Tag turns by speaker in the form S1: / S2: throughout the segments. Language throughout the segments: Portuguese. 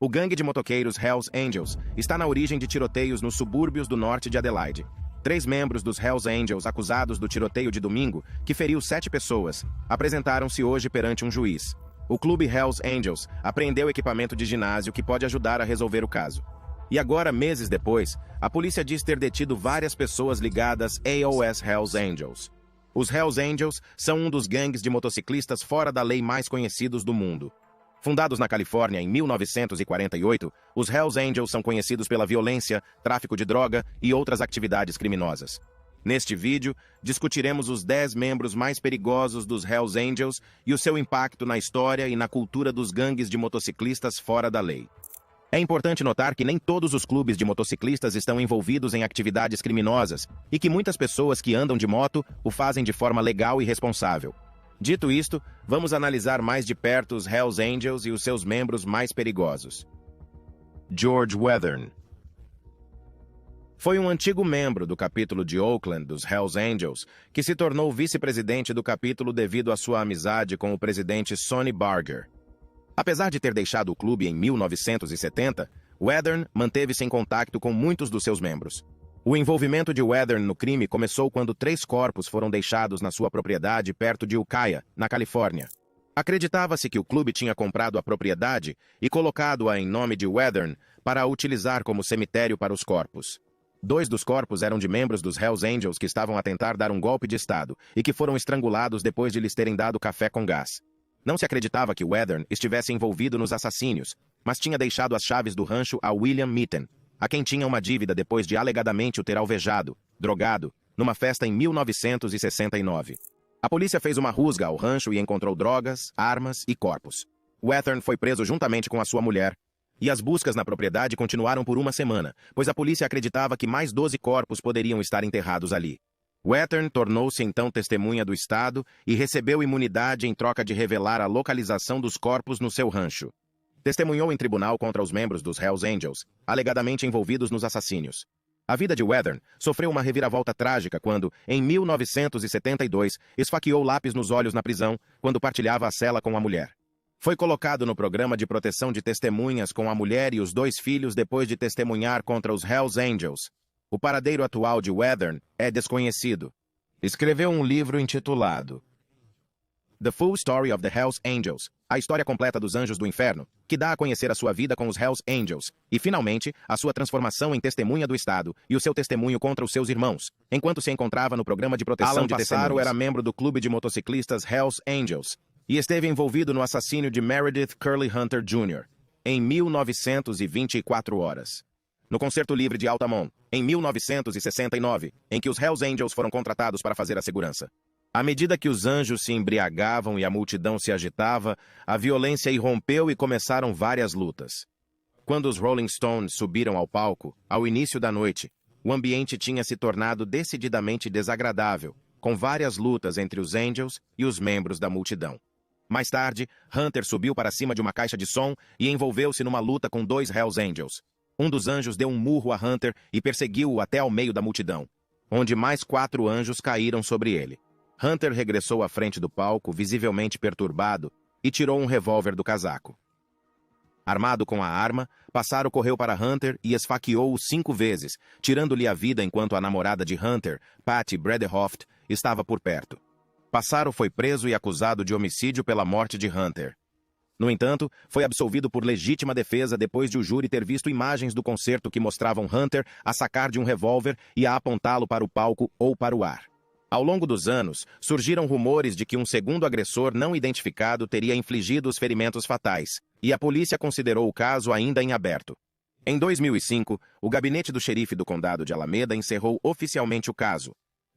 S1: O gangue de motoqueiros Hells Angels está na origem de tiroteios nos subúrbios do norte de Adelaide. 3 membros dos Hells Angels acusados do tiroteio de domingo, que feriu 7 pessoas, apresentaram-se hoje perante um juiz. O clube Hells Angels apreendeu equipamento de ginásio que pode ajudar a resolver o caso. E agora, meses depois, a polícia diz ter detido várias pessoas ligadas aos Hells Angels. Os Hells Angels são um dos gangues de motociclistas fora da lei mais conhecidos do mundo. Fundados na Califórnia em 1948, os Hells Angels são conhecidos pela violência, tráfico de droga e outras atividades criminosas. Neste vídeo, discutiremos os 10 membros mais perigosos dos Hells Angels e o seu impacto na história e na cultura dos gangues de motociclistas fora da lei. É importante notar que nem todos os clubes de motociclistas estão envolvidos em atividades criminosas e que muitas pessoas que andam de moto o fazem de forma legal e responsável. Dito isto, vamos analisar mais de perto os Hells Angels e os seus membros mais perigosos. George Weathern foi um antigo membro do capítulo de Oakland dos Hells Angels que se tornou vice-presidente do capítulo devido à sua amizade com o presidente Sonny Barger. Apesar de ter deixado o clube em 1970, Weathern manteve-se em contato com muitos dos seus membros. O envolvimento de Weathern no crime começou quando 3 corpos foram deixados na sua propriedade perto de Ukiah, na Califórnia. Acreditava-se que o clube tinha comprado a propriedade e colocado-a em nome de Weathern para a utilizar como cemitério para os corpos. 2 dos corpos eram de membros dos Hells Angels que estavam a tentar dar um golpe de estado e que foram estrangulados depois de lhes terem dado café com gás. Não se acreditava que Weathern estivesse envolvido nos assassínios, mas tinha deixado as chaves do rancho a William Mitten, a quem tinha uma dívida depois de alegadamente o ter alvejado, drogado, numa festa em 1969. A polícia fez uma rusga ao rancho e encontrou drogas, armas e corpos. Weathern foi preso juntamente com a sua mulher, e as buscas na propriedade continuaram por uma semana, pois a polícia acreditava que mais 12 corpos poderiam estar enterrados ali. Weathern tornou-se então testemunha do Estado e recebeu imunidade em troca de revelar a localização dos corpos no seu rancho. Testemunhou em tribunal contra os membros dos Hells Angels, alegadamente envolvidos nos assassínios. A vida de Weathern sofreu uma reviravolta trágica quando, em 1972, esfaqueou lápis nos olhos na prisão quando partilhava a cela com a mulher. Foi colocado no programa de proteção de testemunhas com a mulher e os 2 filhos depois de testemunhar contra os Hells Angels. O paradeiro atual de Weathern é desconhecido. Escreveu um livro intitulado The Full Story of the Hells Angels, a história completa dos Anjos do Inferno, que dá a conhecer a sua vida com os Hells Angels, e, finalmente, a sua transformação em testemunha do Estado e o seu testemunho contra os seus irmãos, enquanto se encontrava no programa de proteção de testemunhas. Alan Passaro era membro do clube de motociclistas Hells Angels e esteve envolvido no assassínio de Meredith Curley Hunter Jr. em 1924 horas. No Concerto Livre de Altamont, em 1969, em que os Hells Angels foram contratados para fazer a segurança. À medida que os anjos se embriagavam e a multidão se agitava, a violência irrompeu e começaram várias lutas. Quando os Rolling Stones subiram ao palco, ao início da noite, o ambiente tinha se tornado decididamente desagradável, com várias lutas entre os Angels e os membros da multidão. Mais tarde, Hunter subiu para cima de uma caixa de som e envolveu-se numa luta com 2 Hells Angels. Um dos anjos deu um murro a Hunter e perseguiu-o até ao meio da multidão, onde mais 4 anjos caíram sobre ele. Hunter regressou à frente do palco, visivelmente perturbado, e tirou um revólver do casaco. Armado com a arma, Passaro correu para Hunter e esfaqueou-o 5 vezes, tirando-lhe a vida enquanto a namorada de Hunter, Patty Bradehoft, estava por perto. Passaro foi preso e acusado de homicídio pela morte de Hunter. No entanto, foi absolvido por legítima defesa depois de o júri ter visto imagens do concerto que mostravam Hunter a sacar de um revólver e a apontá-lo para o palco ou para o ar. Ao longo dos anos, surgiram rumores de que um segundo agressor não identificado teria infligido os ferimentos fatais, e a polícia considerou o caso ainda em aberto. Em 2005, o gabinete do xerife do condado de Alameda encerrou oficialmente o caso,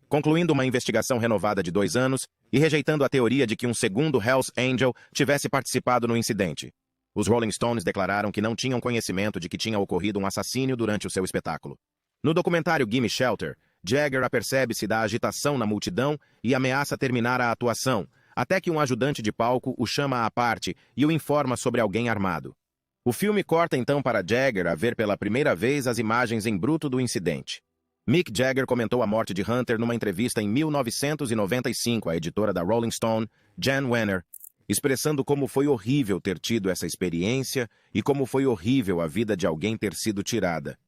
S1: concluindo uma investigação renovada de 2 anos e rejeitando a teoria de que um segundo Hells Angel tivesse participado no incidente. Os Rolling Stones declararam que não tinham conhecimento de que tinha ocorrido um assassínio durante o seu espetáculo. No documentário Gimme Shelter, Jagger apercebe-se da agitação na multidão e ameaça terminar a atuação, até que um ajudante de palco o chama à parte e o informa sobre alguém armado. O filme corta então para Jagger a ver pela primeira vez as imagens em bruto do incidente. Mick Jagger comentou a morte de Hunter numa entrevista em 1995 à editora da Rolling Stone, Jan Wenner. expressando como foi horrível ter tido essa experiência e como foi horrível a vida de alguém ter sido tirada.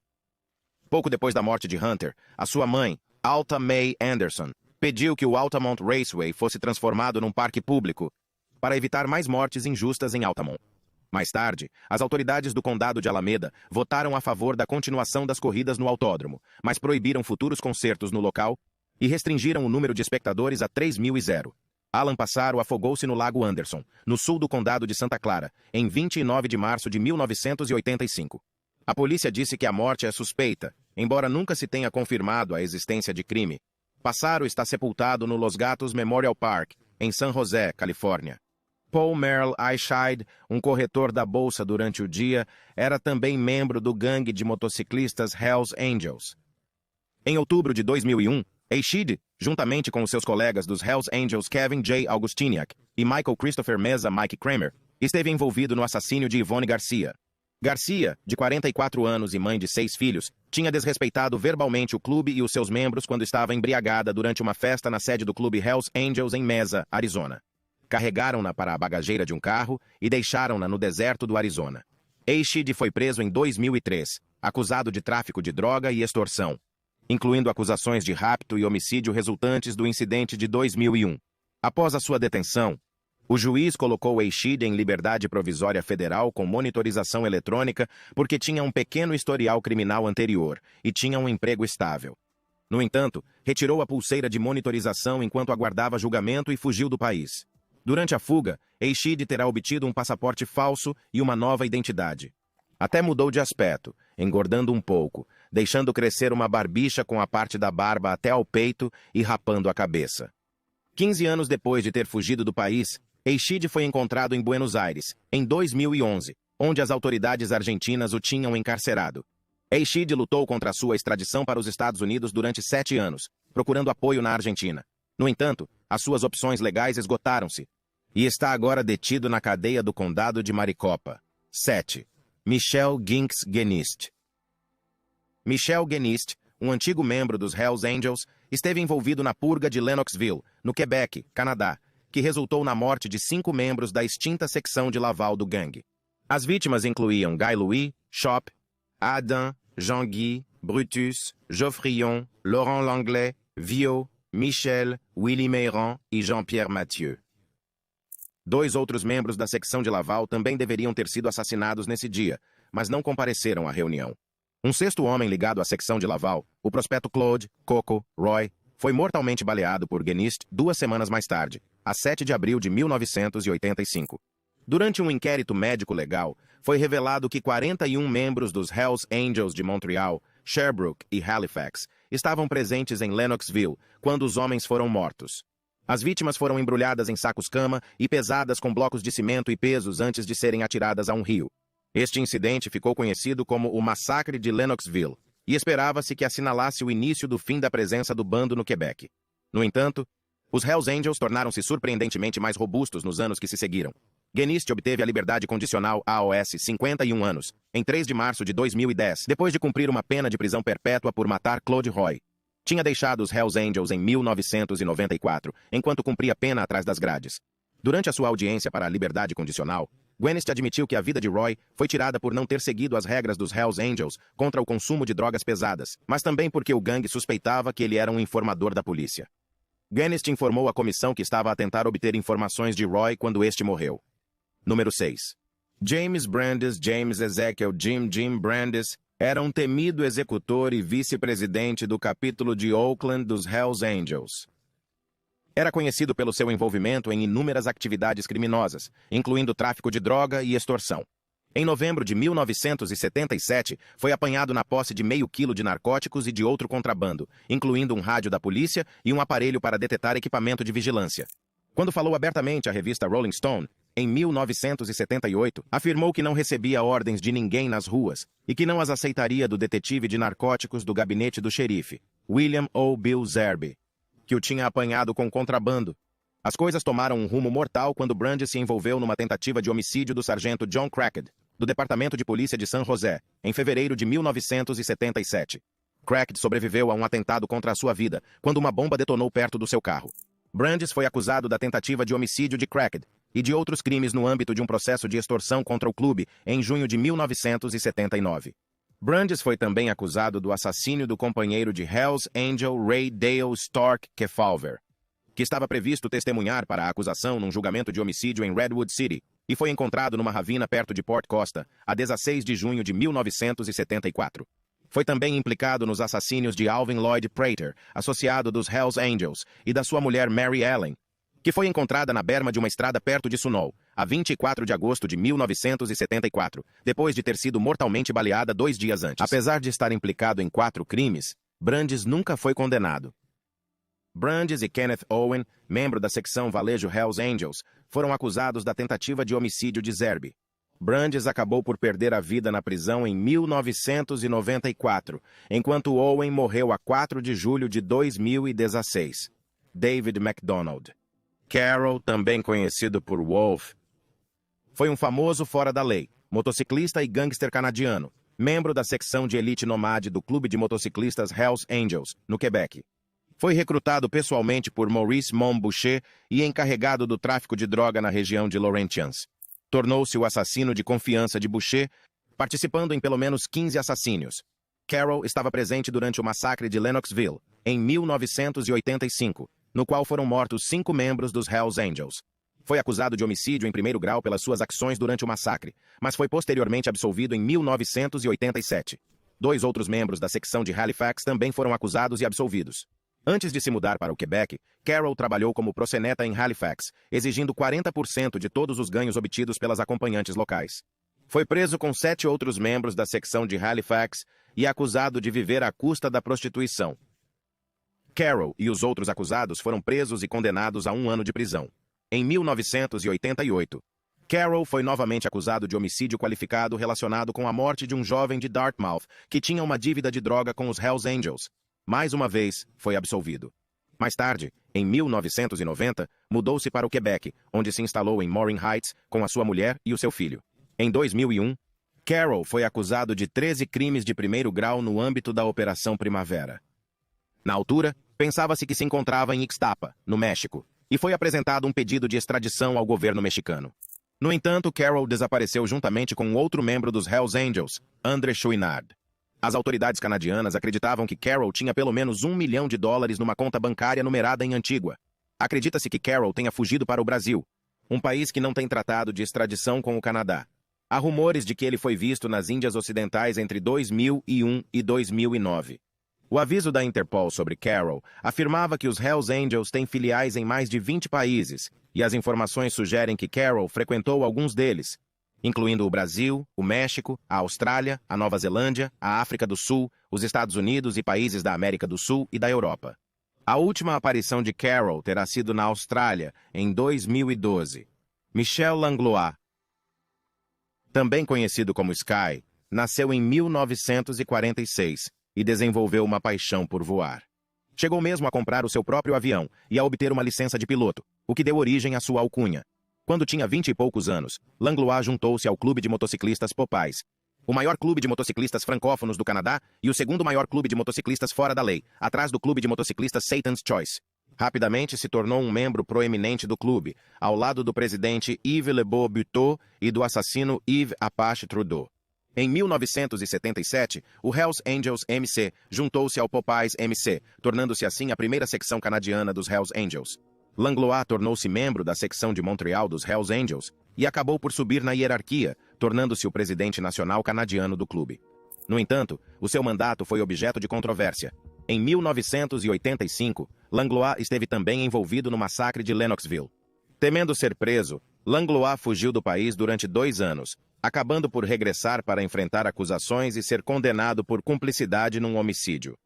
S1: Pouco depois da morte de Hunter, a sua mãe, Alta Mae Anderson, pediu que o Altamont Raceway fosse transformado num parque público para evitar mais mortes injustas em Altamont. Mais tarde, as autoridades do condado de Alameda votaram a favor da continuação das corridas no autódromo, mas proibiram futuros concertos no local e restringiram o número de espectadores a 3.000. Alan Passaro afogou-se no Lago Anderson, no sul do condado de Santa Clara, em 29 de março de 1985. A polícia disse que a morte é suspeita, embora nunca se tenha confirmado a existência de crime. Passaro está sepultado no Los Gatos Memorial Park, em San José, Califórnia. Paul Merle Eichheid, um corretor da bolsa durante o dia, era também membro do gangue de motociclistas Hells Angels. Em outubro de 2001, Eichheid, juntamente com os seus colegas dos Hells Angels Kevin J. Augustiniak e Michael Christopher Meza Mike Kramer, esteve envolvido no assassínio de Yvonne Garcia. Garcia, de 44 anos e mãe de 6 filhos, tinha desrespeitado verbalmente o clube e os seus membros quando estava embriagada durante uma festa na sede do clube Hells Angels em Mesa, Arizona. Carregaram-na para a bagageira de um carro e deixaram-na no deserto do Arizona. Eichheid foi preso em 2003, acusado de tráfico de droga e extorsão, incluindo acusações de rapto e homicídio resultantes do incidente de 2001. Após a sua detenção, o juiz colocou Eichheid em liberdade provisória federal com monitorização eletrônica porque tinha um pequeno historial criminal anterior e tinha um emprego estável. No entanto, retirou a pulseira de monitorização enquanto aguardava julgamento e fugiu do país. Durante a fuga, Eichheid terá obtido um passaporte falso e uma nova identidade. Até mudou de aspecto, engordando um pouco, deixando crescer uma barbicha com a parte da barba até ao peito e rapando a cabeça. 15 anos depois de ter fugido do país, Eichheid foi encontrado em Buenos Aires, em 2011, onde as autoridades argentinas o tinham encarcerado. Eichheid lutou contra a sua extradição para os Estados Unidos durante 7 anos, procurando apoio na Argentina. No entanto, as suas opções legais esgotaram-se e está agora detido na cadeia do condado de Maricopa. 7. Michelle Ginks Genist. Michelle Genist, um antigo membro dos Hells Angels, esteve envolvido na purga de Lennoxville, no Quebec, Canadá, que resultou na morte de 5 membros da extinta secção de Laval do gangue. As vítimas incluíam Guy Louis, Chop, Adam, Jean-Guy, Brutus, Geoffrion, Laurent Langlais, Viau, Michel, Willie Meyran e Jean-Pierre Mathieu. 2 outros membros da secção de Laval também deveriam ter sido assassinados nesse dia, mas não compareceram à reunião. Um 6º homem ligado à secção de Laval, o prospecto Claude, Coco, Roy, foi mortalmente baleado por Genist 2 semanas mais tarde, a 7 de abril de 1985. Durante um inquérito médico-legal, foi revelado que 41 membros dos Hells Angels de Montreal, Sherbrooke e Halifax estavam presentes em Lennoxville quando os homens foram mortos. As vítimas foram embrulhadas em sacos-cama e pesadas com blocos de cimento e pesos antes de serem atiradas a um rio. Este incidente ficou conhecido como o Massacre de Lennoxville e esperava-se que assinalasse o início do fim da presença do bando no Quebec. No entanto, os Hells Angels tornaram-se surpreendentemente mais robustos nos anos que se seguiram. Genist obteve a liberdade condicional aos 51 anos, em 3 de março de 2010, depois de cumprir uma pena de prisão perpétua por matar Claude Roy. Tinha deixado os Hells Angels em 1994, enquanto cumpria pena atrás das grades. Durante a sua audiência para a liberdade condicional, Genist admitiu que a vida de Roy foi tirada por não ter seguido as regras dos Hells Angels contra o consumo de drogas pesadas, mas também porque o gangue suspeitava que ele era um informador da polícia. Genist informou a comissão que estava a tentar obter informações de Roy quando este morreu. Número 6. James Ezekiel Jim Brandes era um temido executor e vice-presidente do capítulo de Oakland dos Hells Angels. Era conhecido pelo seu envolvimento em inúmeras atividades criminosas, incluindo tráfico de droga e extorsão. Em novembro de 1977, foi apanhado na posse de meio quilo de narcóticos e de outro contrabando, incluindo um rádio da polícia e um aparelho para detectar equipamento de vigilância. Quando falou abertamente à revista Rolling Stone, em 1978, afirmou que não recebia ordens de ninguém nas ruas e que não as aceitaria do detetive de narcóticos do gabinete do xerife, William O. Bill Zerby, que o tinha apanhado com contrabando. As coisas tomaram um rumo mortal quando Brandes se envolveu numa tentativa de homicídio do sargento John Cracked, do Departamento de Polícia de San José, em fevereiro de 1977. Cracked sobreviveu a um atentado contra a sua vida, quando uma bomba detonou perto do seu carro. Brandes foi acusado da tentativa de homicídio de Cracked, e de outros crimes no âmbito de um processo de extorsão contra o clube em junho de 1979. Brandes foi também acusado do assassínio do companheiro de Hells Angel Ray Dale Stark Kefauver, que estava previsto testemunhar para a acusação num julgamento de homicídio em Redwood City, e foi encontrado numa ravina perto de Port Costa, a 16 de junho de 1974. Foi também implicado nos assassínios de Alvin Lloyd Prater, associado dos Hells Angels, e da sua mulher Mary Ellen, que foi encontrada na berma de uma estrada perto de Sunol, a 24 de agosto de 1974, depois de ter sido mortalmente baleada 2 dias antes. Apesar de estar implicado em 4 crimes, Brandes nunca foi condenado. Brandes e Kenneth Owen, membro da secção Valejo Hells Angels, foram acusados da tentativa de homicídio de Zerbe. Brandes acabou por perder a vida na prisão em 1994, enquanto Owen morreu a 4 de julho de 2016. David MacDonald. Carroll, também conhecido por Wolf, foi um famoso fora da lei, motociclista e gangster canadiano, membro da secção de elite nomade do clube de motociclistas Hells Angels, no Quebec. Foi recrutado pessoalmente por Maurice Monboucher e encarregado do tráfico de droga na região de Laurentians. Tornou-se o assassino de confiança de Boucher, participando em pelo menos 15 assassínios. Carroll estava presente durante o massacre de Lennoxville, em 1985, no qual foram mortos 5 membros dos Hells Angels. Foi acusado de homicídio em primeiro grau pelas suas ações durante o massacre, mas foi posteriormente absolvido em 1987. 2 outros membros da secção de Halifax também foram acusados e absolvidos. Antes de se mudar para o Quebec, Carroll trabalhou como proxeneta em Halifax, exigindo 40% de todos os ganhos obtidos pelas acompanhantes locais. Foi preso com 7 outros membros da secção de Halifax e acusado de viver à custa da prostituição. Carroll e os outros acusados foram presos e condenados a 1 ano de prisão. Em 1988, Carroll foi novamente acusado de homicídio qualificado relacionado com a morte de um jovem de Dartmouth que tinha uma dívida de droga com os Hells Angels. Mais uma vez, foi absolvido. Mais tarde, em 1990, mudou-se para o Quebec, onde se instalou em Morin Heights com a sua mulher e o seu filho. Em 2001, Carroll foi acusado de 13 crimes de primeiro grau no âmbito da Operação Primavera. Na altura, pensava-se que se encontrava em Ixtapa, no México, e foi apresentado um pedido de extradição ao governo mexicano. No entanto, Carroll desapareceu juntamente com outro membro dos Hells Angels, André Chouinard. As autoridades canadianas acreditavam que Carroll tinha pelo menos $1 milhão numa conta bancária numerada em Antígua. Acredita-se que Carroll tenha fugido para o Brasil, um país que não tem tratado de extradição com o Canadá. Há rumores de que ele foi visto nas Índias Ocidentais entre 2001 e 2009. O aviso da Interpol sobre Carroll afirmava que os Hells Angels têm filiais em mais de 20 países, e as informações sugerem que Carroll frequentou alguns deles, incluindo o Brasil, o México, a Austrália, a Nova Zelândia, a África do Sul, os Estados Unidos e países da América do Sul e da Europa. A última aparição de Carroll terá sido na Austrália, em 2012. Michel Langlois, também conhecido como Sky, nasceu em 1946 e desenvolveu uma paixão por voar. Chegou mesmo a comprar o seu próprio avião e a obter uma licença de piloto, o que deu origem à sua alcunha. Quando tinha 20 e poucos anos, Langlois juntou-se ao clube de motociclistas Popeyes, o maior clube de motociclistas francófonos do Canadá e o segundo maior clube de motociclistas fora da lei, atrás do clube de motociclistas Satan's Choice. Rapidamente se tornou um membro proeminente do clube, ao lado do presidente Yves Lebeau Buteau e do assassino Yves Apache Trudeau. Em 1977, o Hells Angels MC juntou-se ao Popeyes MC, tornando-se assim a primeira secção canadiana dos Hells Angels. Langlois tornou-se membro da secção de Montreal dos Hells Angels e acabou por subir na hierarquia, tornando-se o presidente nacional canadiano do clube. No entanto, o seu mandato foi objeto de controvérsia. Em 1985, Langlois esteve também envolvido no massacre de Lennoxville. Temendo ser preso, Langlois fugiu do país durante 2 anos, acabando por regressar para enfrentar acusações e ser condenado por cumplicidade num homicídio.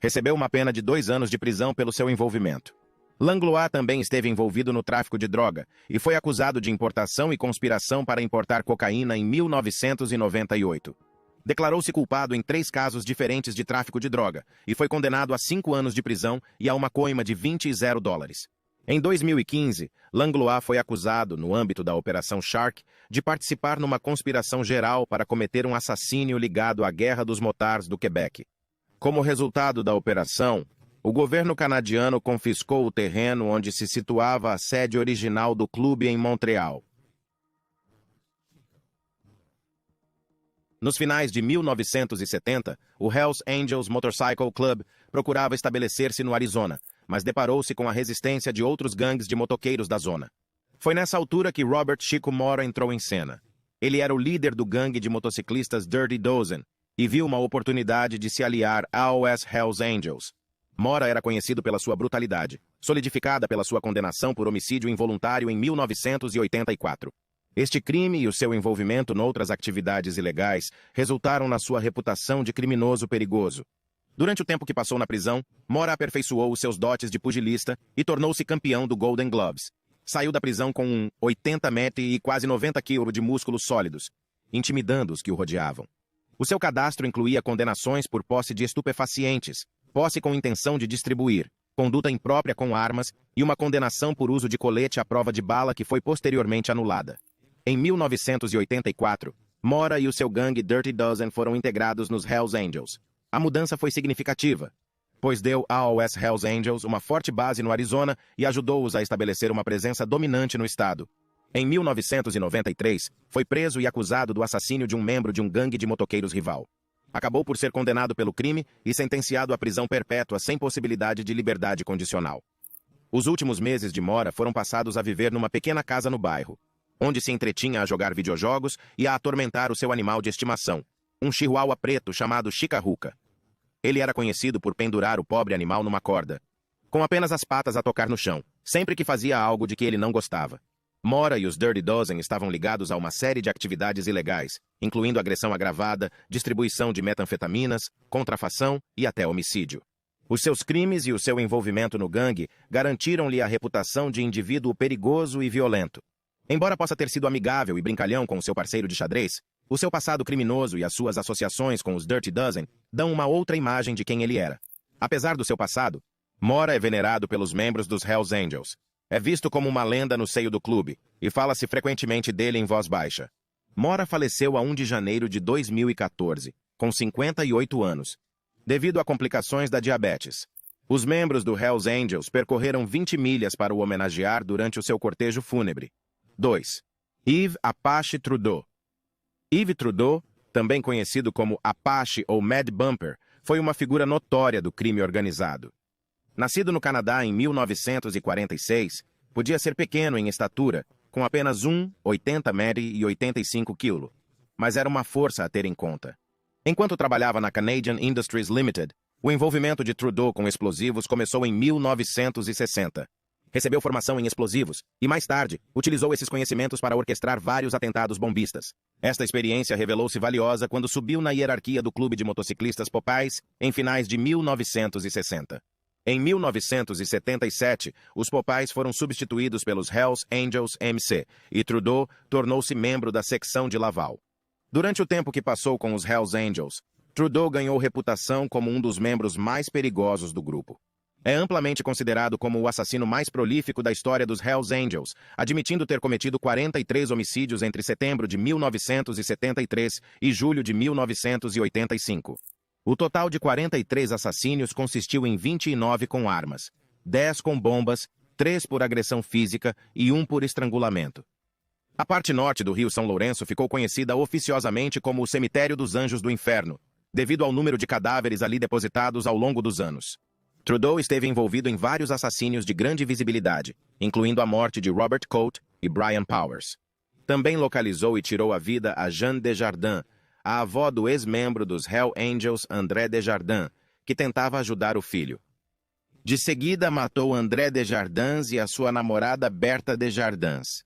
S1: Recebeu uma pena de 2 anos de prisão pelo seu envolvimento. Langlois também esteve envolvido no tráfico de droga e foi acusado de importação e conspiração para importar cocaína em 1998. Declarou-se culpado em 3 casos diferentes de tráfico de droga e foi condenado a 5 anos de prisão e a uma coima de $20,000. Em 2015, Langlois foi acusado, no âmbito da Operação Shark, de participar numa conspiração geral para cometer um assassínio ligado à Guerra dos Motards do Quebec. Como resultado da operação, o governo canadiano confiscou o terreno onde se situava a sede original do clube em Montreal. Nos finais de 1970, o Hells Angels Motorcycle Club procurava estabelecer-se no Arizona, mas deparou-se com a resistência de outros gangues de motoqueiros da zona. Foi nessa altura que Robert Chico Mora entrou em cena. Ele era o líder do gangue de motociclistas Dirty Dozen e viu uma oportunidade de se aliar aos Hells Angels. Mora era conhecido pela sua brutalidade, solidificada pela sua condenação por homicídio involuntário em 1984. Este crime e o seu envolvimento noutras atividades ilegais resultaram na sua reputação de criminoso perigoso. Durante o tempo que passou na prisão, Mora aperfeiçoou os seus dotes de pugilista e tornou-se campeão do Golden Gloves. Saiu da prisão com 80 metros e quase 90 quilos de músculos sólidos, intimidando os que o rodeavam. O seu cadastro incluía condenações por posse de estupefacientes, posse com intenção de distribuir, conduta imprópria com armas e uma condenação por uso de colete à prova de bala que foi posteriormente anulada. Em 1984, Mora e o seu gangue Dirty Dozen foram integrados nos Hells Angels. A mudança foi significativa, pois deu aos Hells Angels uma forte base no Arizona e ajudou-os a estabelecer uma presença dominante no estado. Em 1993, foi preso e acusado do assassínio de um membro de um gangue de motoqueiros rival. Acabou por ser condenado pelo crime e sentenciado à prisão perpétua sem possibilidade de liberdade condicional. Os últimos meses de Mora foram passados a viver numa pequena casa no bairro, onde se entretinha a jogar videojogos e a atormentar o seu animal de estimação, um chihuahua preto chamado Chicahuca. Ele era conhecido por pendurar o pobre animal numa corda, com apenas as patas a tocar no chão, sempre que fazia algo de que ele não gostava. Mora e os Dirty Dozen estavam ligados a uma série de atividades ilegais, incluindo agressão agravada, distribuição de metanfetaminas, contrafação e até homicídio. Os seus crimes e o seu envolvimento no gangue garantiram-lhe a reputação de indivíduo perigoso e violento. Embora possa ter sido amigável e brincalhão com o seu parceiro de xadrez, o seu passado criminoso e as suas associações com os Dirty Dozen dão uma outra imagem de quem ele era. Apesar do seu passado, Mora é venerado pelos membros dos Hells Angels. É visto como uma lenda no seio do clube, e fala-se frequentemente dele em voz baixa. Mora faleceu a 1 de janeiro de 2014, com 58 anos, devido a complicações da diabetes. Os membros do Hells Angels percorreram 20 milhas para o homenagear durante o seu cortejo fúnebre. 2. Yves Apache Trudeau. Yves Trudeau, também conhecido como Apache ou Mad Bumper, foi uma figura notória do crime organizado. Nascido no Canadá em 1946, podia ser pequeno em estatura, com apenas 80 metros e 85 quilos, mas era uma força a ter em conta. Enquanto trabalhava na Canadian Industries Limited, o envolvimento de Trudeau com explosivos começou em 1960. Recebeu formação em explosivos e, mais tarde, utilizou esses conhecimentos para orquestrar vários atentados bombistas. Esta experiência revelou-se valiosa quando subiu na hierarquia do clube de motociclistas Popeyes em finais de 1960. Em 1977, os Popeyes foram substituídos pelos Hells Angels MC e Trudeau tornou-se membro da secção de Laval. Durante o tempo que passou com os Hells Angels, Trudeau ganhou reputação como um dos membros mais perigosos do grupo. É amplamente considerado como o assassino mais prolífico da história dos Hells Angels, admitindo ter cometido 43 homicídios entre setembro de 1973 e julho de 1985. O total de 43 assassínios consistiu em 29 com armas, 10 com bombas, 3 por agressão física e 1 por estrangulamento. A parte norte do Rio São Lourenço ficou conhecida oficiosamente como o Cemitério dos Anjos do Inferno, devido ao número de cadáveres ali depositados ao longo dos anos. Trudeau esteve envolvido em vários assassínios de grande visibilidade, incluindo a morte de Robert Coate e Brian Powers. Também localizou e tirou a vida a Jeanne Desjardins, a avó do ex-membro dos Hells Angels André Desjardins, que tentava ajudar o filho. De seguida, matou André Desjardins e a sua namorada Berta Desjardins.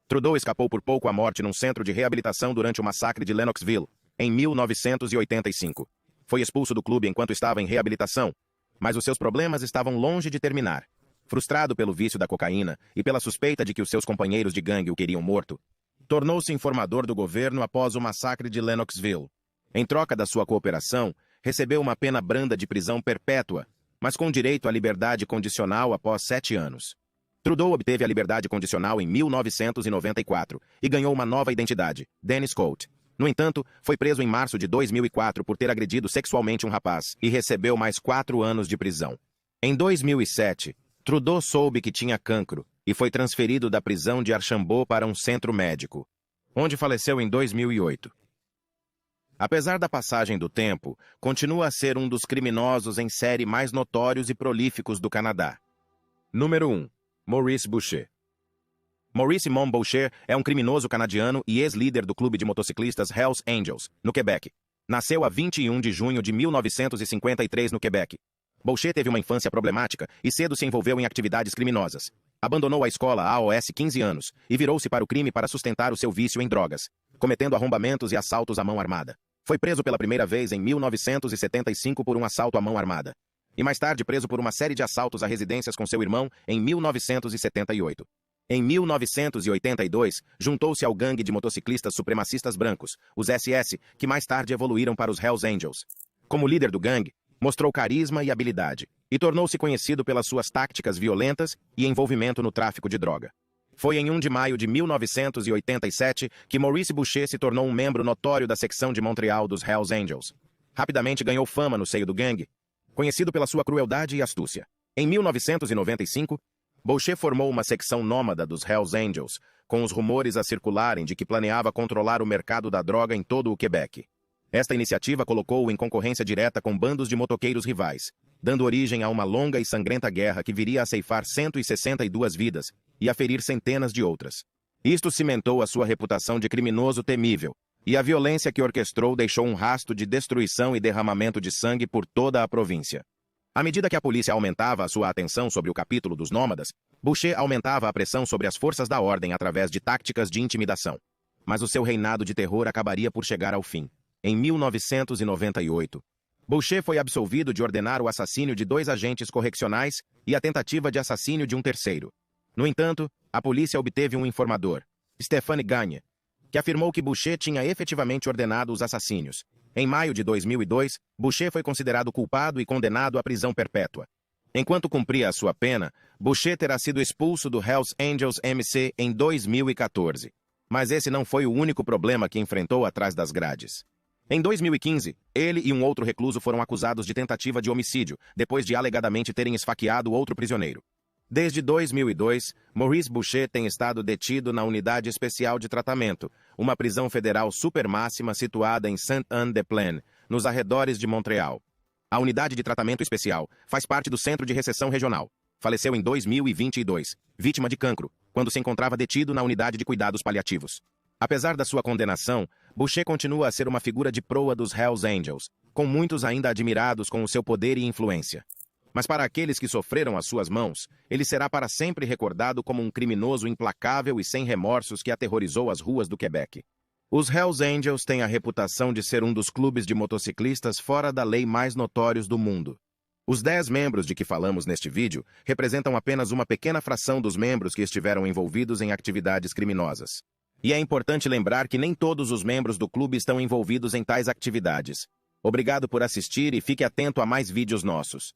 S1: Trudeau escapou por pouco à morte num centro de reabilitação durante o massacre de Lennoxville, em 1985. Foi expulso do clube enquanto estava em reabilitação, mas os seus problemas estavam longe de terminar. Frustrado pelo vício da cocaína e pela suspeita de que os seus companheiros de gangue o queriam morto, tornou-se informador do governo após o massacre de Lennoxville. Em troca da sua cooperação, recebeu uma pena branda de prisão perpétua, mas com direito à liberdade condicional após 7 anos. Trudeau obteve a liberdade condicional em 1994 e ganhou uma nova identidade, Dennis Coate. No entanto, foi preso em março de 2004 por ter agredido sexualmente um rapaz e recebeu mais 4 anos de prisão. Em 2007, Trudeau soube que tinha cancro e foi transferido da prisão de Archambault para um centro médico, onde faleceu em 2008. Apesar da passagem do tempo, continua a ser um dos criminosos em série mais notórios e prolíficos do Canadá. Número 1. Maurice Boucher. Maurice Mon Boucher é um criminoso canadiano e ex-líder do clube de motociclistas Hells Angels, no Quebec. Nasceu a 21 de junho de 1953 no Quebec. Boucher teve uma infância problemática e cedo se envolveu em atividades criminosas. Abandonou a escola aos 15 anos e virou-se para o crime para sustentar o seu vício em drogas, cometendo arrombamentos e assaltos à mão armada. Foi preso pela primeira vez em 1975 por um assalto à mão armada. E mais tarde preso por uma série de assaltos a residências com seu irmão em 1978. Em 1982, juntou-se ao gangue de motociclistas supremacistas brancos, os SS, que mais tarde evoluíram para os Hells Angels. Como líder do gangue, mostrou carisma e habilidade, e tornou-se conhecido pelas suas táticas violentas e envolvimento no tráfico de droga. Foi em 1 de maio de 1987 que Maurice Boucher se tornou um membro notório da secção de Montreal dos Hells Angels. Rapidamente ganhou fama no seio do gangue, conhecido pela sua crueldade e astúcia. Em 1995, Boucher formou uma secção nômada dos Hells Angels, com os rumores a circularem de que planeava controlar o mercado da droga em todo o Quebec. Esta iniciativa colocou-o em concorrência direta com bandos de motoqueiros rivais, dando origem a uma longa e sangrenta guerra que viria a ceifar 162 vidas e a ferir centenas de outras. Isto cimentou a sua reputação de criminoso temível, e a violência que orquestrou deixou um rastro de destruição e derramamento de sangue por toda a província. À medida que a polícia aumentava a sua atenção sobre o capítulo dos nômadas, Boucher aumentava a pressão sobre as forças da ordem através de táticas de intimidação. Mas o seu reinado de terror acabaria por chegar ao fim. Em 1998, Boucher foi absolvido de ordenar o assassínio de 2 agentes correccionais e a tentativa de assassínio de um terceiro. No entanto, a polícia obteve um informador, Stéphane Gagne, que afirmou que Boucher tinha efetivamente ordenado os assassínios. Em maio de 2002, Boucher foi considerado culpado e condenado à prisão perpétua. Enquanto cumpria a sua pena, Boucher terá sido expulso do Hells Angels MC em 2014. Mas esse não foi o único problema que enfrentou atrás das grades. Em 2015, ele e um outro recluso foram acusados de tentativa de homicídio, depois de alegadamente terem esfaqueado outro prisioneiro. Desde 2002, Maurice Boucher tem estado detido na Unidade Especial de Tratamento, uma prisão federal supermáxima situada em Sainte-Anne-des-Plaines, nos arredores de Montreal. A Unidade de Tratamento Especial faz parte do Centro de Recepção Regional. Faleceu em 2022, vítima de cancro, quando se encontrava detido na Unidade de Cuidados Paliativos. Apesar da sua condenação, Boucher continua a ser uma figura de proa dos Hells Angels, com muitos ainda admirados com o seu poder e influência. Mas para aqueles que sofreram às suas mãos, ele será para sempre recordado como um criminoso implacável e sem remorsos que aterrorizou as ruas do Quebec. Os Hells Angels têm a reputação de ser um dos clubes de motociclistas fora da lei mais notórios do mundo. Os 10 membros de que falamos neste vídeo representam apenas uma pequena fração dos membros que estiveram envolvidos em atividades criminosas. E é importante lembrar que nem todos os membros do clube estão envolvidos em tais atividades. Obrigado por assistir e fique atento a mais vídeos nossos.